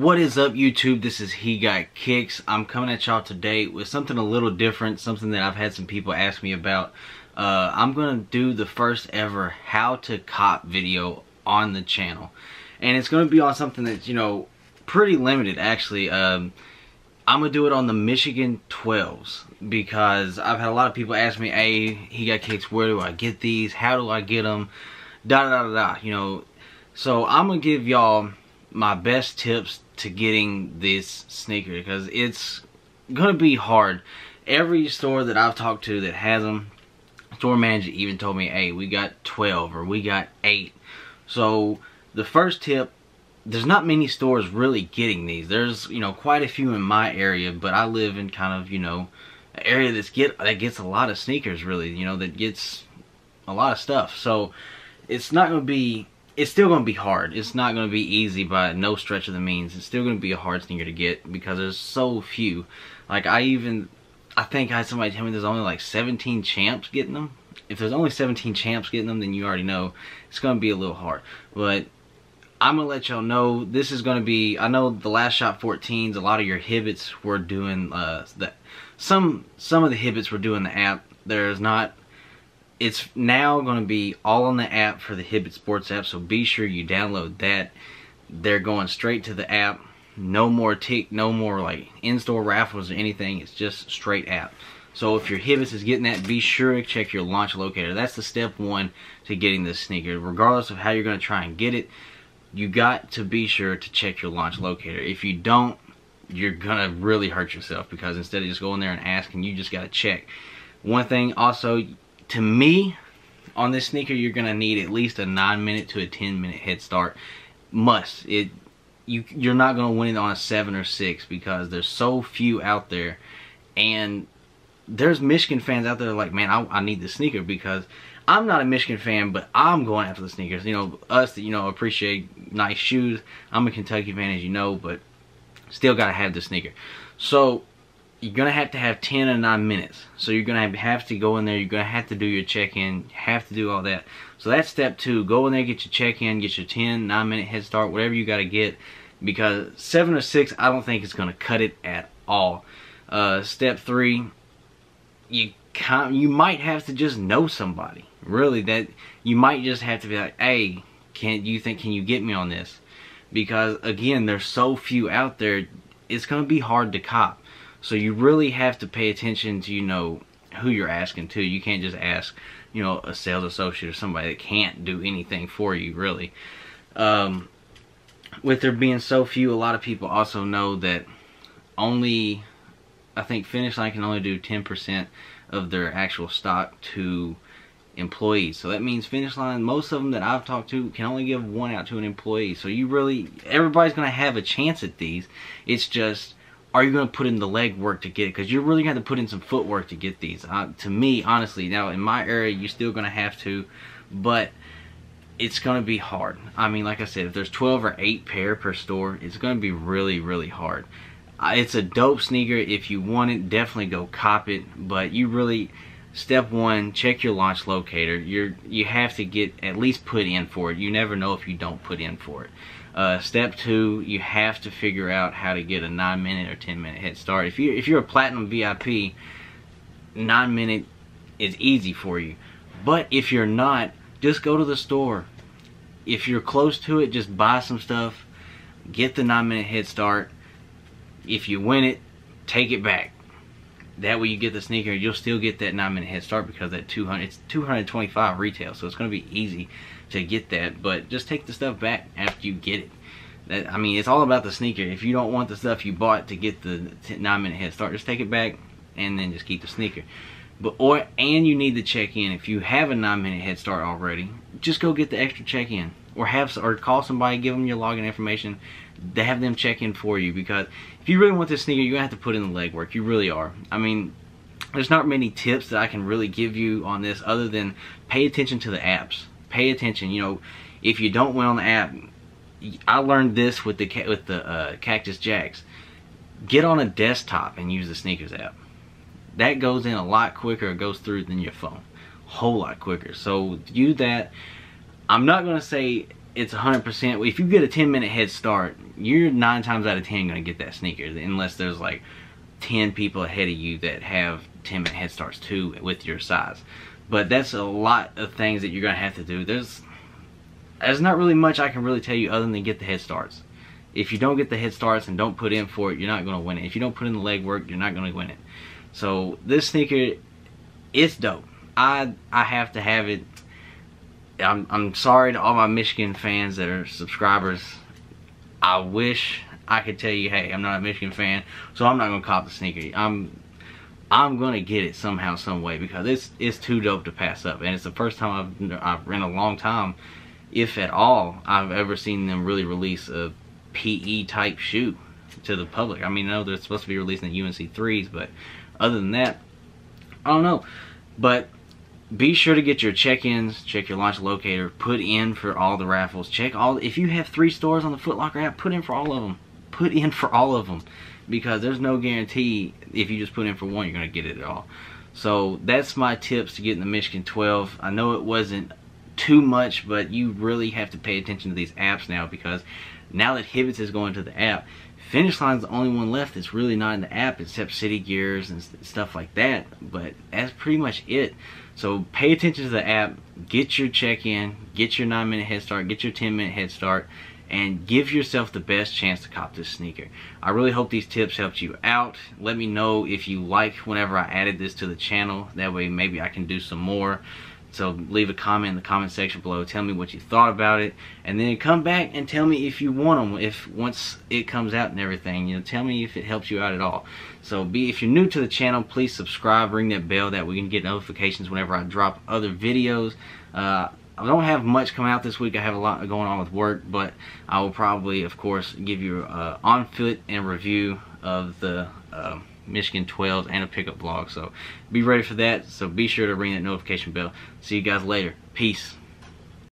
What is up, YouTube? This is He Got Kicks. I'm coming at y'all today with something a little different, something that I've had some people ask me about. I'm gonna do the first ever how to cop video on the channel, and it's gonna be on something that's, you know, pretty limited actually. I'm gonna do it on the Michigan 12s because I've had a lot of people ask me, hey, He Got Kicks, where do I get these? How do I get them? Da da da da, you know. So I'm gonna give y'all my best tips to getting this sneaker because it's gonna be hard. Every store that I've talked to that has them, store manager even told me, hey, we got 12 or we got 8. So the first tip, there's not many stores really getting these. There's, you know, quite a few in my area, but I live in kind of, you know, an area that gets a lot of sneakers, really, you know, that gets a lot of stuff. So it's not gonna be, it's still gonna be hard. It's not gonna be easy by no stretch of the means. It's still gonna be a hard sneaker to get because there's so few. Like I think I had somebody tell me there's only like 17 champs getting them. If there's only 17 champs getting them, then you already know it's gonna be a little hard. But I'm gonna let y'all know this is gonna be, I know the last shot 14s, a lot of your Hibbits were doing some of the Hibbits were doing the app. There's not, it's now gonna be all on the app for the Hibbit Sports app, so be sure you download that. They're going straight to the app. No more no more like in-store raffles or anything. It's just straight app. So if your Hibbits is getting that, be sure to check your launch locator. That's the step one to getting this sneaker. Regardless of how you're gonna try and get it, you got to be sure to check your launch locator. If you don't, you're gonna really hurt yourself because instead of just going there and asking, you just gotta check. One thing also, to me, on this sneaker, you're gonna need at least a 9-minute to a 10-minute head start. Must. You're not gonna win it on a 7 or 6 because there's so few out there, and there's Michigan fans out there like, man, I need this sneaker because I'm not a Michigan fan, but I'm going after the sneakers. You know, us that, you know, appreciate nice shoes. I'm a Kentucky fan, as you know, but still gotta have the sneaker. So you're gonna have to have 10 or 9 minutes. So you're gonna have to go in there. You're gonna have to do your check-in. Have to do all that. So that's step 2. Go in there, get your check-in, get your 10, 9-minute head start, whatever you gotta get. Because 7 or 6, I don't think it's gonna cut it at all. Step 3, you might have to just know somebody. Really, that you might just have to be like, hey, can you get me on this? Because again, there's so few out there, it's gonna be hard to cop. So you really have to pay attention to, you know, who you're asking to. You can't just ask, you know, a sales associate or somebody that can't do anything for you, really. With there being so few, a lot of people also know that only, I think Finish Line can only do 10% of their actual stock to employees. So that means Finish Line, most of them that I've talked to, can only give 1 out to an employee. So you really, everybody's going to have a chance at these. It's just, are you going to put in the leg work to get it? Because you're really going to have to put in some footwork to get these. To me, honestly, now in my area, you're still going to have to, but it's going to be hard. I mean, like I said, if there's 12 or 8 pair per store, it's going to be really, really hard. It's a dope sneaker. If you want it, definitely go cop it. But you really, step 1, check your launch locator. You have to get at least put in for it. You never know if you don't put in for it. Step 2, you have to figure out how to get a 9-minute or 10-minute head start. If you're a platinum VIP, 9-minute is easy for you. But if you're not, just go to the store. If you're close to it, just buy some stuff. Get the 9-minute head start. If you win it, take it back. That way you get the sneaker, you'll still get that 9-minute head start because that it's $225 retail, so it's going to be easy to get that. But just take the stuff back after you get it. I mean, it's all about the sneaker. If you don't want the stuff you bought to get the 9-minute head start, just take it back and then just keep the sneaker. And you need to check in. If you have a 9-minute head start already, just go get the extra check-in, or call somebody, give them your login information, to have them check in for you. Because if you really want this sneaker, you're gonna have to put in the legwork. You really are. I mean, there's not many tips that I can really give you on this other than pay attention to the apps. Pay attention. You know, if you don't win on the app, I learned this with the Cactus Jacks. Get on a desktop and use the sneakers app. That goes in a lot quicker, it goes through than your phone. Whole lot quicker. So do that. I'm not going to say it's 100%. If you get a 10-minute head start, you're 9 times out of 10 going to get that sneaker, unless there's like 10 people ahead of you that have 10-minute head starts too with your size. But that's a lot of things that you're going to have to do. There's not really much I can really tell you other than get the head starts. If you don't get the head starts and don't put in for it, you're not going to win it. If you don't put in the leg work, you're not going to win it. So this sneaker, it's dope. I have to have it. I'm sorry to all my Michigan fans that are subscribers. I wish I could tell you, hey, I'm not a Michigan fan, so I'm not gonna cop the sneaker. I'm gonna get it somehow, some way, because it's too dope to pass up, and it's the first time I've in a long time, if at all, I've ever seen them really release a PE type shoe to the public. I mean, I know they're supposed to be releasing the UNC 3s, but other than that, I don't know. But be sure to get your check-ins, check your launch locator, put in for all the raffles, check all. If you have 3 stores on the Foot Locker app, put in for all of them. Put in for all of them, because there's no guarantee if you just put in for one you're gonna get it at all. So that's my tips to getting the Michigan 12. I know it wasn't too much, but you really have to pay attention to these apps now, because now that Hibbets is going to the app, Finish Line's the only one left that's really not in the app, except City Gears and stuff like that. But that's pretty much it. So pay attention to the app, get your check-in, get your 9-minute head start, get your 10-minute head start, and give yourself the best chance to cop this sneaker. I really hope these tips helped you out. Let me know if you like whenever I added this to the channel. That way maybe I can do some more. So leave a comment in the comment section below. Tell me what you thought about it, and then come back and tell me if you want them. If once it comes out and everything, you know, tell me if it helps you out at all. So if you're new to the channel, please subscribe, ring that bell, that we can get notifications whenever I drop other videos. I don't have much coming out this week. I have a lot going on with work, but I will probably, of course, give you an on-foot and review of the Michigan 12s and a pickup vlog. So be ready for that. So be sure to ring that notification bell. See you guys later. Peace.